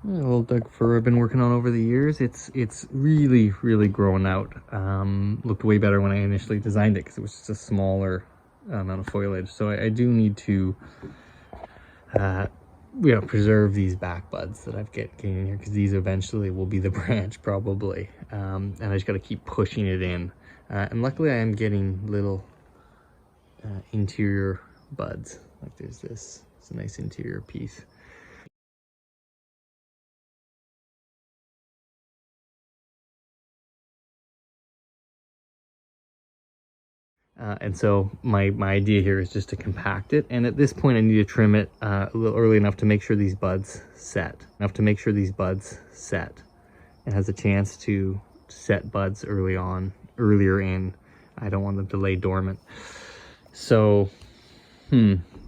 A little Doug fir I've been working on over the years. It's really grown out. Looked way better when I initially designed it because it was just a smaller amount of foliage. So I do need to preserve these back buds that I've getting in here, because these eventually will be the branch probably. And I just got to keep pushing it in. And luckily I am getting little interior buds. Like there's this, it's a nice interior piece. And so my idea here is just to compact it. And at this point I need to trim it a little early enough to make sure these buds set. It has a chance to set buds earlier in. I don't want them to lay dormant. So,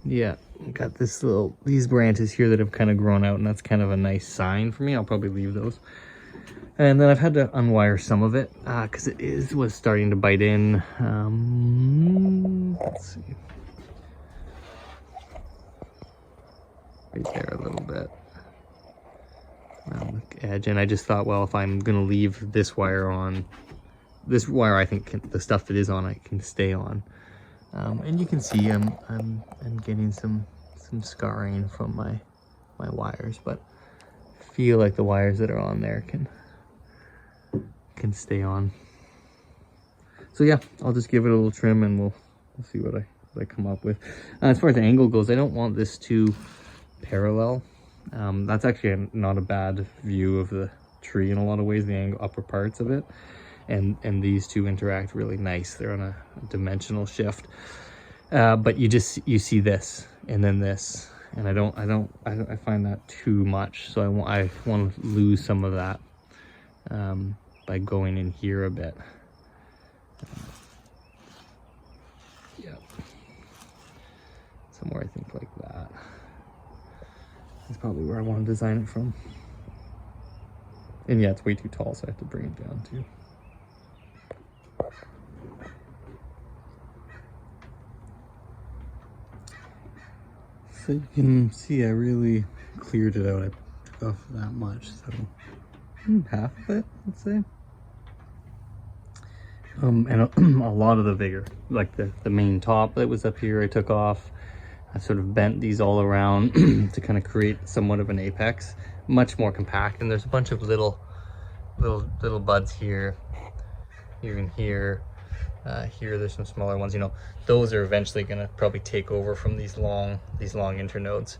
yeah, got these branches here that have kind of grown out, and that's kind of a nice sign for me. I'll probably leave those. And then I've had to unwire some of it because it was starting to bite in. Let's see. Right there a little bit around the edge. And I just thought, well, if I'm going to leave this wire on, I think the stuff that is on it can stay on. And you can see I'm getting some scarring from my wires, but I feel like the wires that are on there can stay on. So yeah, I'll just give it a little trim and we'll see what I come up with. As far as the angle goes, I don't want this too parallel. That's actually not a bad view of the tree in a lot of ways, the upper parts of it. And these two interact really nice. They're on a dimensional shift. But you see this and then this, and I find that too much. So I want to lose some of that by going in here a bit. Yeah, somewhere I think like that. That's probably where I want to design it from. And yeah, it's way too tall, so I have to bring it down too. So you can see I really cleared it out. I took off that much, so half of it, let's say. And a lot of the vigor, like the main top that was up here, I took off. I sort of bent these all around to kind of create somewhat of an apex, much more compact. And there's a bunch of little buds here, and here. Here there's some smaller ones. You know, those are eventually going to probably take over from these long internodes.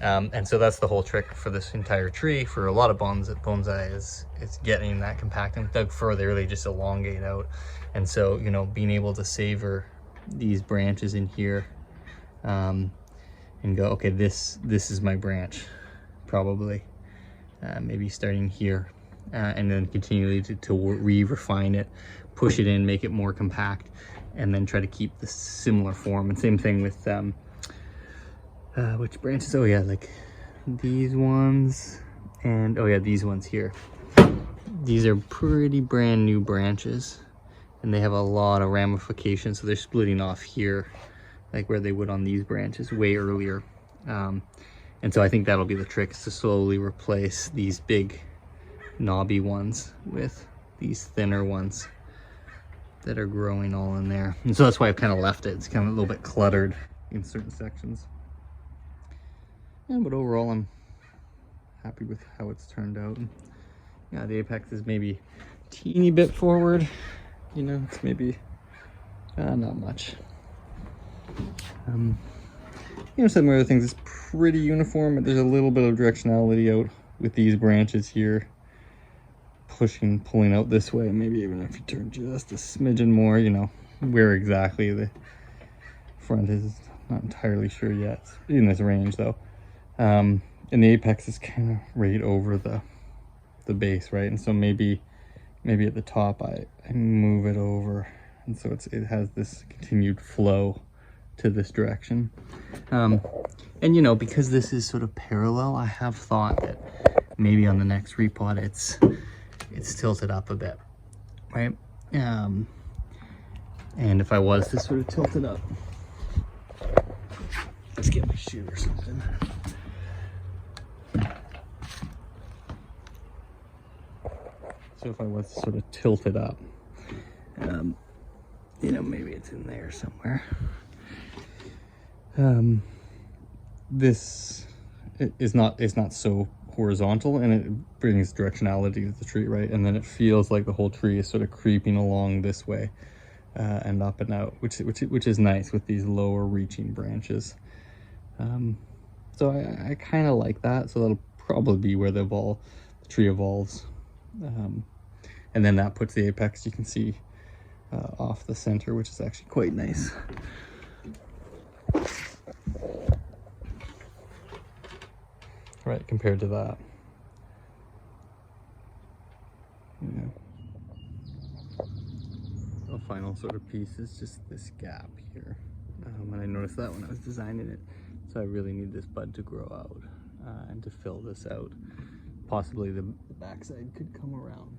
And so that's the whole trick for this entire tree. For a lot of bonsai is getting that compact. And Doug fir, they really just elongate out. And so, you know, being able to savor these branches in here and go, okay, this is my branch, probably. Maybe starting here and then continually to refine it, push it in, make it more compact, and then try to keep the similar form. And same thing with which branches? Oh yeah, like these ones, and oh yeah, these ones here. These are pretty brand new branches, and they have a lot of ramifications, so they're splitting off here, like where they would on these branches way earlier. And so I think that'll be the trick, is to slowly replace these big knobby ones with these thinner ones that are growing all in there. And so that's why I've kind of left it. It's kind of a little bit cluttered in certain sections. Yeah, but overall I'm happy with how it's turned out. And yeah, the apex is maybe a teeny bit forward. You know, it's maybe not much. You know, some other things, it's pretty uniform, but there's a little bit of directionality out with these branches here. Pulling out this way. Maybe even if you turn just a smidgen more, you know, where exactly the front is, not entirely sure yet. It's in this range though. And the apex is kind of right over the base, right? And so maybe at the top I move it over, and so it has this continued flow to this direction. And you know, because this is sort of parallel, I have thought that maybe on the next repot it's tilted up a bit, right? And if I was to sort of tilt it up, let's get my shoe or something. So if I was to sort of tilt it up, you know, maybe it's in there somewhere. This is not so horizontal, and it brings directionality to the tree, right? And then it feels like the whole tree is sort of creeping along this way and up and out, which is nice with these lower reaching branches. So I kind of like that. So that'll probably be where the tree evolves. And then that puts the apex, you can see, off the center, which is actually quite nice. Right, compared to that. Yeah. The final sort of piece is just this gap here. And I noticed that when I was designing it. So I really need this bud to grow out and to fill this out. Possibly the backside could come around.